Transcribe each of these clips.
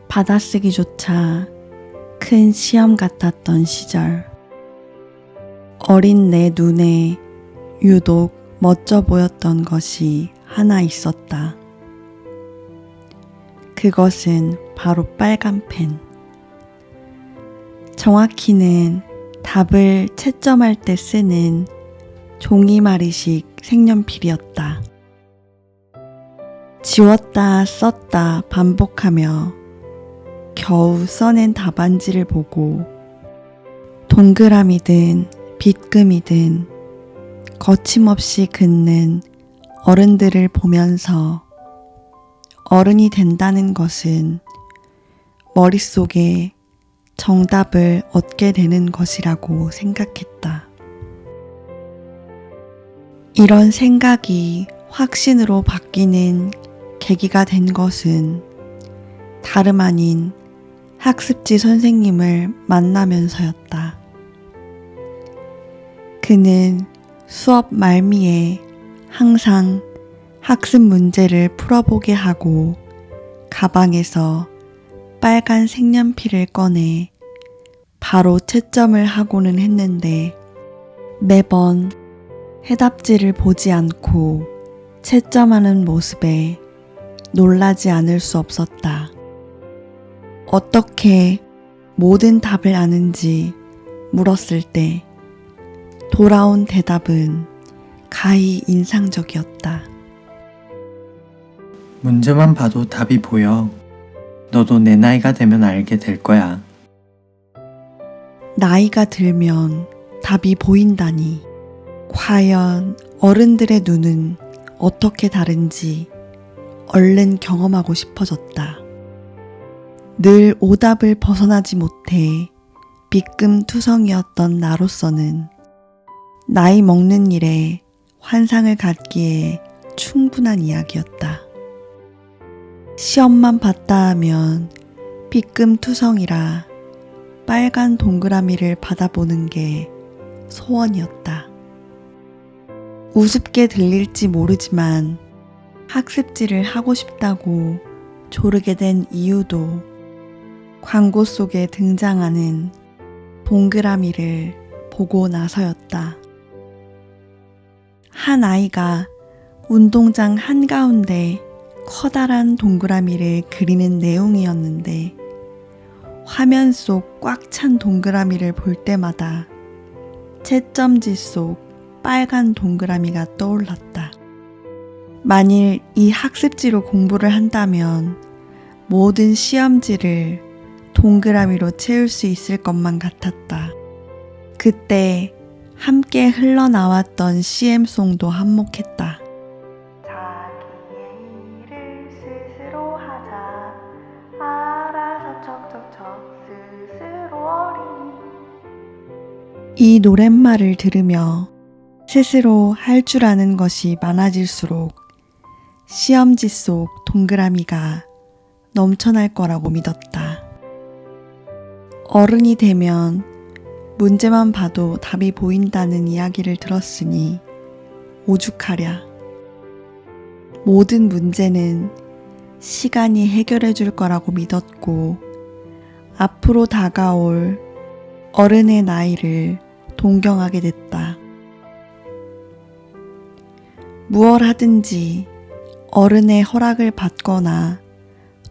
받아쓰기조차 큰 시험 같았던 시절. 어린 내 눈에 유독 멋져 보였던 것이 하나 있었다. 그것은 바로 빨간 펜. 정확히는 답을 채점할 때 쓰는 종이마리식 색연필이었다. 지웠다 썼다 반복하며 겨우 써낸 답안지를 보고 동그라미든 빗금이든 거침없이 긋는 어른들을 보면서 어른이 된다는 것은 머릿속에 정답을 얻게 되는 것이라고 생각했다. 이런 생각이 확신으로 바뀌는 계기가 된 것은 다름 아닌 학습지 선생님을 만나면서였다. 그는 수업 말미에 항상 학습 문제를 풀어보게 하고 가방에서 빨간 색연필을 꺼내 바로 채점을 하고는 했는데 매번 해답지를 보지 않고 채점하는 모습에 놀라지 않을 수 없었다. 어떻게 모든 답을 아는지 물었을 때 돌아온 대답은 가히 인상적이었다. 문제만 봐도 답이 보여. 너도 내 나이가 되면 알게 될 거야. 나이가 들면 답이 보인다니. 과연 어른들의 눈은 어떻게 다른지 얼른 경험하고 싶어졌다. 늘 오답을 벗어나지 못해 빗금투성이었던 나로서는 나이 먹는 일에 환상을 갖기에 충분한 이야기였다. 시험만 봤다 하면 빗금투성이라 빨간 동그라미를 받아보는 게 소원이었다. 우습게 들릴지 모르지만 학습지를 하고 싶다고 조르게 된 이유도 광고 속에 등장하는 동그라미를 보고 나서였다. 한 아이가 운동장 한가운데 커다란 동그라미를 그리는 내용이었는데 화면 속 꽉 찬 동그라미를 볼 때마다 채점지 속 빨간 동그라미가 떠올랐다. 만일 이 학습지로 공부를 한다면 모든 시험지를 동그라미로 채울 수 있을 것만 같았다. 그때 함께 흘러나왔던 CM송도 한몫했다. 자기의 일을 스스로 하자. 알아서 척척척 스스로 어린이. 이 노랫말을 들으며 스스로 할 줄 아는 것이 많아질수록 시험지 속 동그라미가 넘쳐날 거라고 믿었다. 어른이 되면 문제만 봐도 답이 보인다는 이야기를 들었으니 오죽하랴. 모든 문제는 시간이 해결해 줄 거라고 믿었고 앞으로 다가올 어른의 나이를 동경하게 됐다. 무얼 하든지 어른의 허락을 받거나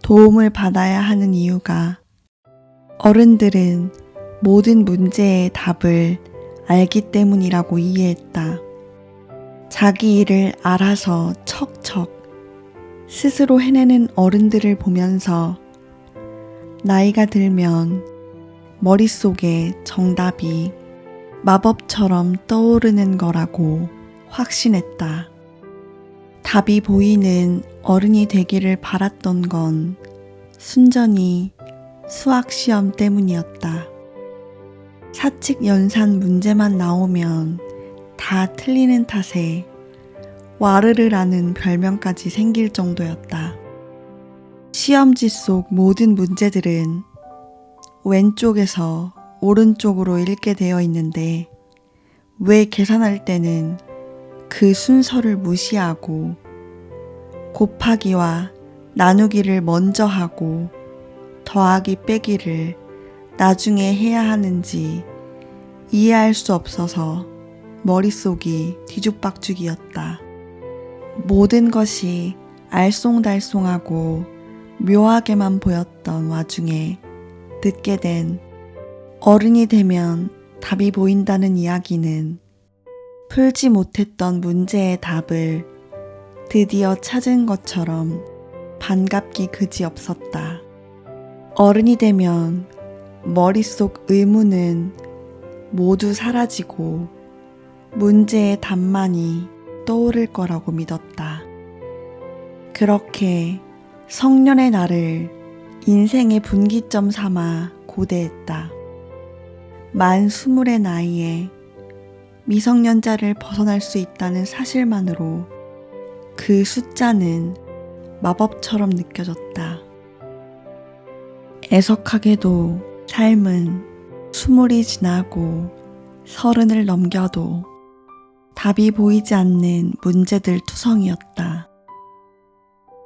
도움을 받아야 하는 이유가 어른들은 모든 문제의 답을 알기 때문이라고 이해했다. 자기 일을 알아서 척척 스스로 해내는 어른들을 보면서 나이가 들면 머릿속에 정답이 마법처럼 떠오르는 거라고 확신했다. 답이 보이는 어른이 되기를 바랐던 건 순전히 수학시험 때문이었다. 사칙 연산 문제만 나오면 다 틀리는 탓에 와르르라는 별명까지 생길 정도였다. 시험지 속 모든 문제들은 왼쪽에서 오른쪽으로 읽게 되어 있는데 왜 계산할 때는 그 순서를 무시하고 곱하기와 나누기를 먼저 하고 더하기 빼기를 나중에 해야 하는지 이해할 수 없어서 머릿속이 뒤죽박죽이었다. 모든 것이 알쏭달쏭하고 묘하게만 보였던 와중에 듣게 된 어른이 되면 답이 보인다는 이야기는 풀지 못했던 문제의 답을 드디어 찾은 것처럼 반갑기 그지없었다. 어른이 되면 머릿속 의문은 모두 사라지고 문제의 답만이 떠오를 거라고 믿었다. 그렇게 성년의 나를 인생의 분기점 삼아 고대했다. 만 20의 나이에 미성년자를 벗어날 수 있다는 사실만으로 그 숫자는 마법처럼 느껴졌다. 애석하게도 삶은 20이 지나고 30을 넘겨도 답이 보이지 않는 문제들 투성이었다.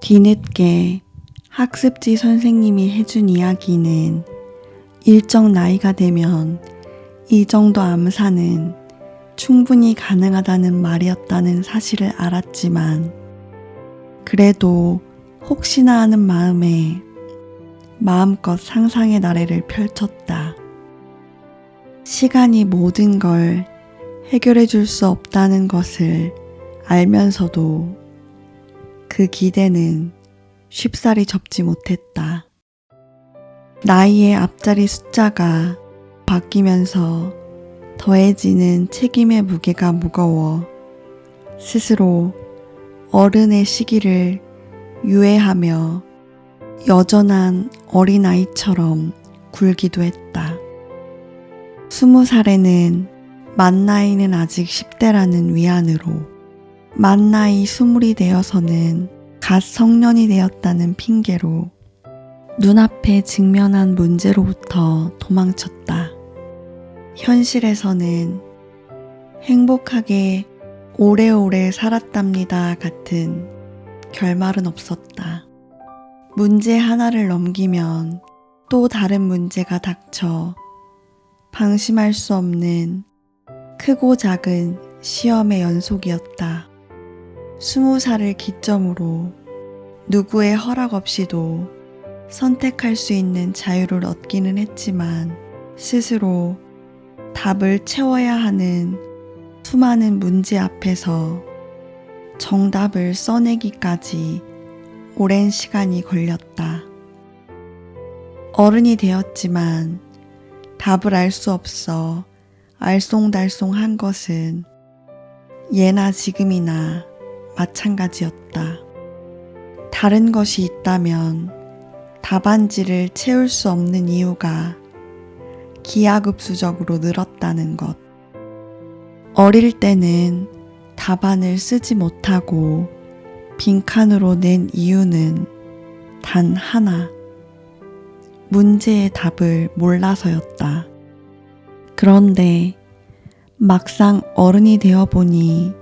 뒤늦게 학습지 선생님이 해준 이야기는 일정 나이가 되면 이 정도 암사는 충분히 가능하다는 말이었다는 사실을 알았지만 그래도 혹시나 하는 마음에 마음껏 상상의 나래를 펼쳤다. 시간이 모든 걸 해결해 줄 수 없다는 것을 알면서도 그 기대는 쉽사리 접지 못했다. 나이의 앞자리 숫자가 바뀌면서 더해지는 책임의 무게가 무거워 스스로 어른의 시기를 유예하며 여전한 어린아이처럼 굴기도 했다. 20살에는 만 나이는 아직 10대라는 위안으로 만 나이 20이 되어서는 갓 성년이 되었다는 핑계로 눈앞에 직면한 문제로부터 도망쳤다. 현실에서는 행복하게 오래오래 살았답니다 같은 결말은 없었다. 문제 하나를 넘기면 또 다른 문제가 닥쳐 방심할 수 없는 크고 작은 시험의 연속이었다. 20살을 기점으로 누구의 허락 없이도 선택할 수 있는 자유를 얻기는 했지만 스스로 답을 채워야 하는 수많은 문제 앞에서 정답을 써내기까지 오랜 시간이 걸렸다. 어른이 되었지만 답을 알 수 없어 알쏭달쏭한 것은 예나 지금이나 마찬가지였다. 다른 것이 있다면 답안지를 채울 수 없는 이유가 기하급수적으로 늘었다는 것. 어릴 때는 답안을 쓰지 못하고 빈칸으로 낸 이유는 단 하나. 문제의 답을 몰라서였다. 그런데 막상 어른이 되어보니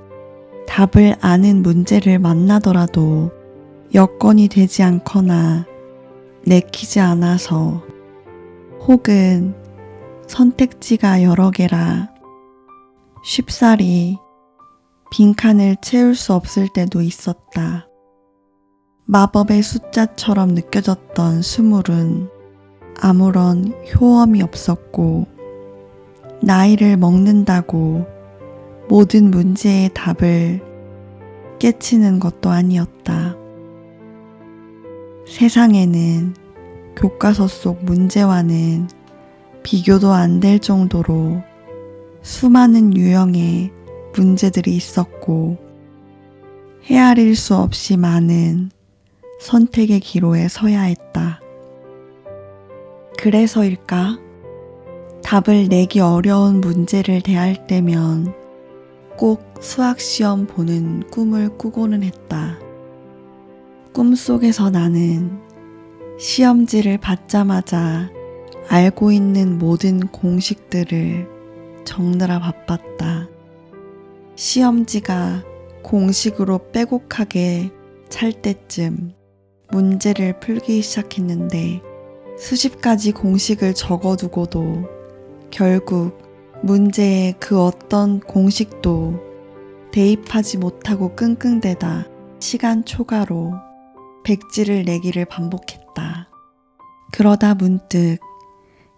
답을 아는 문제를 만나더라도 여건이 되지 않거나 내키지 않아서 혹은 선택지가 여러 개라 쉽사리 빈칸을 채울 수 없을 때도 있었다. 마법의 숫자처럼 느껴졌던 20은 아무런 효험이 없었고 나이를 먹는다고 모든 문제의 답을 깨치는 것도 아니었다. 세상에는 교과서 속 문제와는 비교도 안 될 정도로 수많은 유형의 문제들이 있었고 헤아릴 수 없이 많은 선택의 기로에 서야 했다. 그래서일까? 답을 내기 어려운 문제를 대할 때면 꼭 수학시험 보는 꿈을 꾸고는 했다. 꿈속에서 나는 시험지를 받자마자 알고 있는 모든 공식들을 적느라 바빴다. 시험지가 공식으로 빼곡하게 찰 때쯤 문제를 풀기 시작했는데 수십 가지 공식을 적어두고도 결국 문제의 그 어떤 공식도 대입하지 못하고 끙끙대다 시간 초과로 백지를 내기를 반복했다. 그러다 문득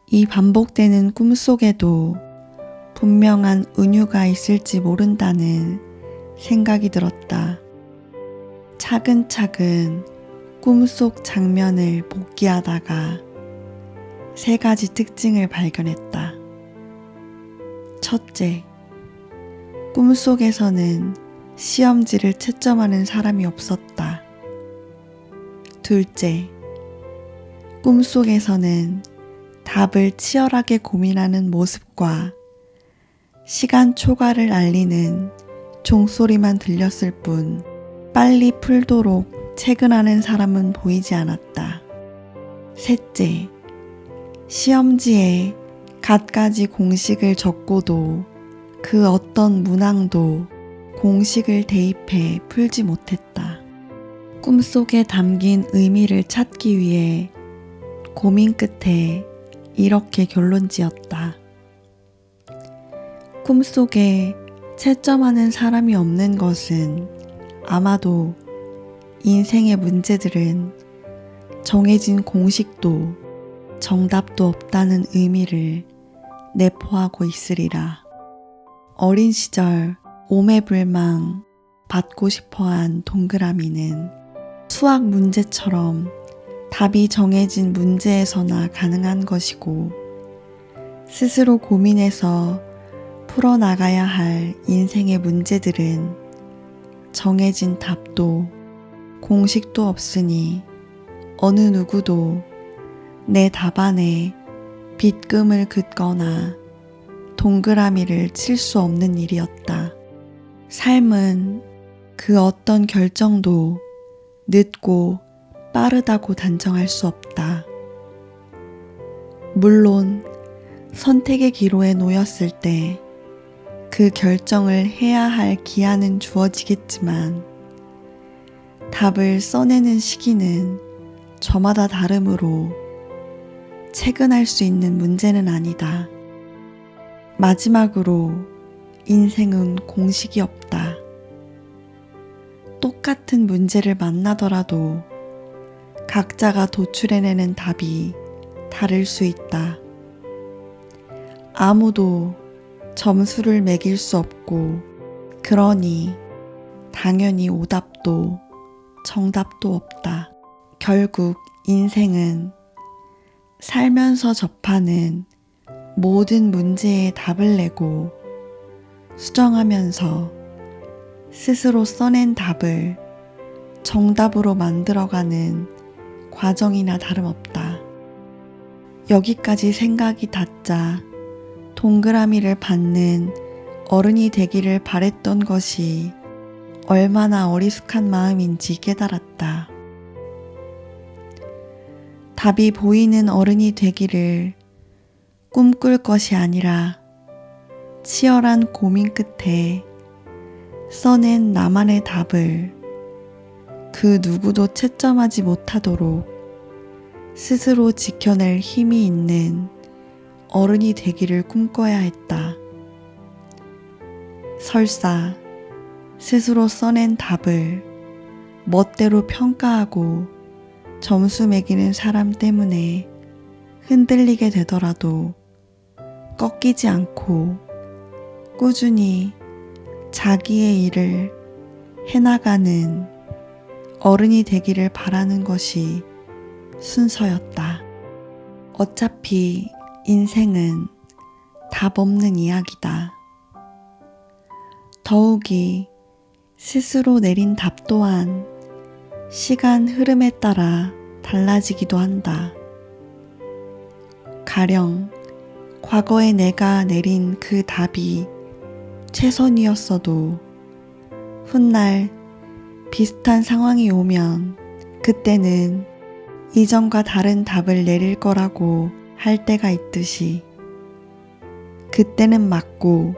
이 반복되는 꿈속에도 분명한 은유가 있을지 모른다는 생각이 들었다. 차근차근 꿈속 장면을 복기하다가 3가지 특징을 발견했다. 첫째, 꿈속에서는 시험지를 채점하는 사람이 없었다. 둘째, 꿈속에서는 답을 치열하게 고민하는 모습과 시간 초과를 알리는 종소리만 들렸을 뿐 빨리 풀도록 채근하는 사람은 보이지 않았다. 셋째, 시험지에 갖가지 공식을 적고도 그 어떤 문항도 공식을 대입해 풀지 못했다. 꿈속에 담긴 의미를 찾기 위해 고민 끝에 이렇게 결론지었다. 꿈속에 채점하는 사람이 없는 것은 아마도 인생의 문제들은 정해진 공식도 정답도 없다는 의미를 내포하고 있으리라. 어린 시절 오매불망 받고 싶어한 동그라미는 수학 문제처럼 답이 정해진 문제에서나 가능한 것이고 스스로 고민해서 풀어나가야 할 인생의 문제들은 정해진 답도 공식도 없으니 어느 누구도 내 답안에 빗금을 긋거나 동그라미를 칠 수 없는 일이었다. 삶은 그 어떤 결정도 늦고 빠르다고 단정할 수 없다. 물론 선택의 기로에 놓였을 때 그 결정을 해야 할 기한은 주어지겠지만 답을 써내는 시기는 저마다 다르므로 채근할 수 있는 문제는 아니다. 마지막으로 인생은 공식이 없다. 똑같은 문제를 만나더라도 각자가 도출해내는 답이 다를 수 있다. 아무도 점수를 매길 수 없고 그러니 당연히 오답도 정답도 없다. 결국 인생은 살면서 접하는 모든 문제에 답을 내고 수정하면서 스스로 써낸 답을 정답으로 만들어가는 과정이나 다름없다. 여기까지 생각이 닿자 동그라미를 받는 어른이 되기를 바랬던 것이 얼마나 어리숙한 마음인지 깨달았다. 답이 보이는 어른이 되기를 꿈꿀 것이 아니라 치열한 고민 끝에 써낸 나만의 답을 그 누구도 채점하지 못하도록 스스로 지켜낼 힘이 있는 어른이 되기를 꿈꿔야 했다. 설사 스스로 써낸 답을 멋대로 평가하고 점수 매기는 사람 때문에 흔들리게 되더라도 꺾이지 않고 꾸준히 자기의 일을 해나가는 어른이 되기를 바라는 것이 순서였다. 어차피 인생은 답 없는 이야기다. 더욱이 스스로 내린 답 또한 시간 흐름에 따라 달라지기도 한다. 가령 과거에 내가 내린 그 답이 최선이었어도 훗날 비슷한 상황이 오면 그때는 이전과 다른 답을 내릴 거라고 할 때가 있듯이 그때는 맞고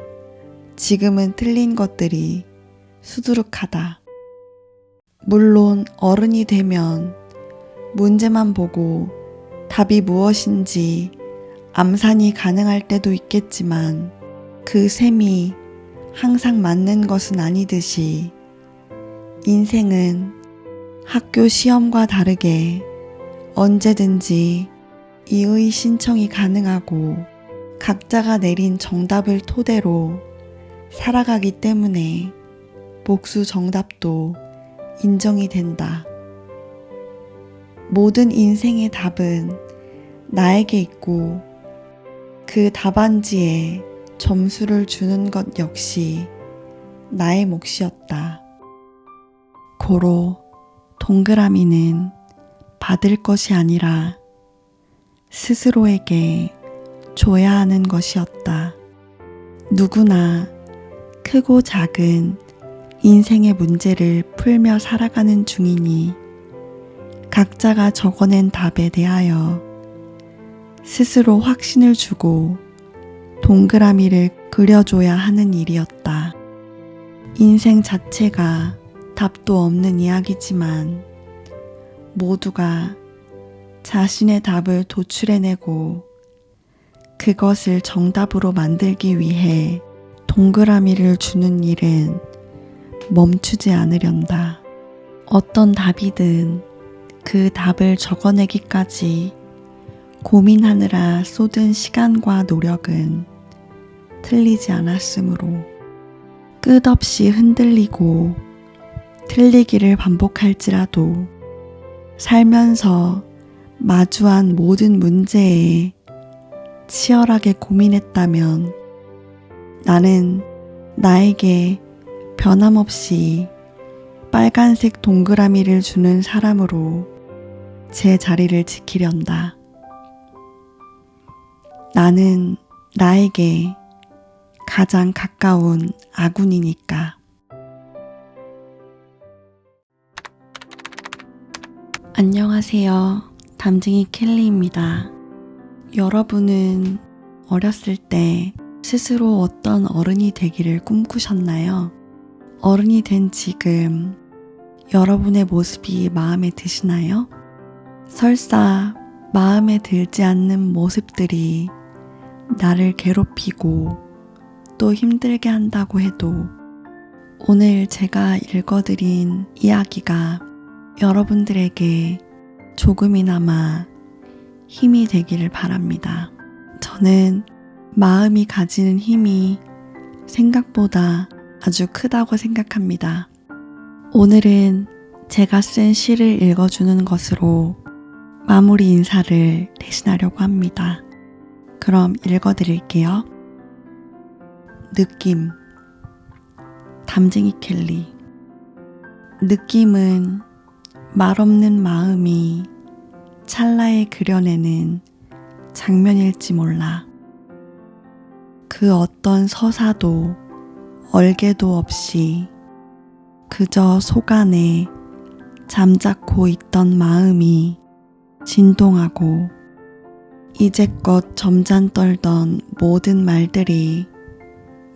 지금은 틀린 것들이 수두룩하다. 물론 어른이 되면 문제만 보고 답이 무엇인지 암산이 가능할 때도 있겠지만 그 셈이 항상 맞는 것은 아니듯이 인생은 학교 시험과 다르게 언제든지 이의 신청이 가능하고 각자가 내린 정답을 토대로 살아가기 때문에 복수 정답도 인정이 된다. 모든 인생의 답은 나에게 있고 그 답안지에 점수를 주는 것 역시 나의 몫이었다. 고로 동그라미는 받을 것이 아니라 스스로에게 줘야 하는 것이었다. 누구나 크고 작은 인생의 문제를 풀며 살아가는 중이니 각자가 적어낸 답에 대하여 스스로 확신을 주고 동그라미를 그려줘야 하는 일이었다. 인생 자체가 답도 없는 이야기지만 모두가 자신의 답을 도출해내고 그것을 정답으로 만들기 위해 동그라미를 주는 일은 멈추지 않으련다. 어떤 답이든 그 답을 적어내기까지 고민하느라 쏟은 시간과 노력은 틀리지 않았으므로 끝없이 흔들리고 틀리기를 반복할지라도 살면서 마주한 모든 문제에 치열하게 고민했다면 나는 나에게 변함없이 빨간색 동그라미를 주는 사람으로 제 자리를 지키련다. 나는 나에게 가장 가까운 아군이니까. 안녕하세요. 담쟁이 켈리입니다. 여러분은 어렸을 때 스스로 어떤 어른이 되기를 꿈꾸셨나요? 어른이 된 지금 여러분의 모습이 마음에 드시나요? 설사 마음에 들지 않는 모습들이 나를 괴롭히고 또 힘들게 한다고 해도 오늘 제가 읽어드린 이야기가 여러분들에게 조금이나마 힘이 되기를 바랍니다. 저는 마음이 가지는 힘이 생각보다 아주 크다고 생각합니다. 오늘은 제가 쓴 시를 읽어주는 것으로 마무리 인사를 대신하려고 합니다. 그럼 읽어드릴게요. 느낌. 담쟁이 켈리. 느낌은 말없는 마음이 찰나에 그려내는 장면일지 몰라. 그 어떤 서사도 얼개도 없이 그저 속 안에 잠자코 있던 마음이 진동하고 이제껏 점잔 떨던 모든 말들이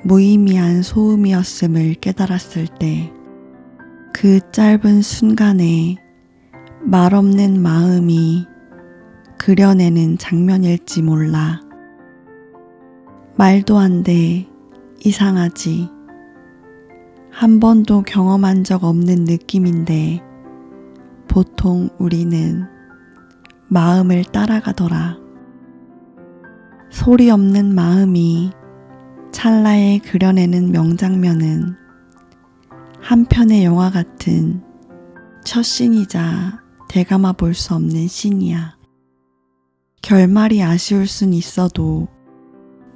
무의미한 소음이었음을 깨달았을 때 그 짧은 순간에 말없는 마음이 그려내는 장면일지 몰라. 말도 안 돼. 이상하지. 한 번도 경험한 적 없는 느낌인데 보통 우리는 마음을 따라가더라. 소리 없는 마음이 찰나에 그려내는 명장면은 한편의 영화 같은 첫 씬이자 되감아 볼 수 없는 씬이야. 결말이 아쉬울 순 있어도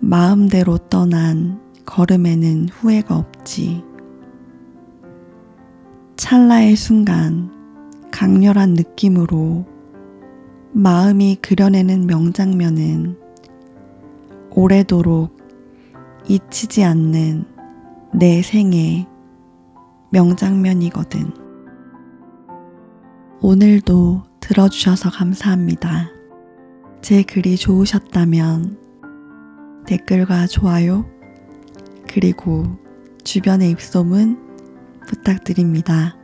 마음대로 떠난 걸음에는 후회가 없지. 찰나의 순간 강렬한 느낌으로 마음이 그려내는 명장면은 오래도록 잊히지 않는 내 생의 명장면이거든. 오늘도 들어주셔서 감사합니다. 제 글이 좋으셨다면 댓글과 좋아요 그리고 주변의 입소문 부탁드립니다.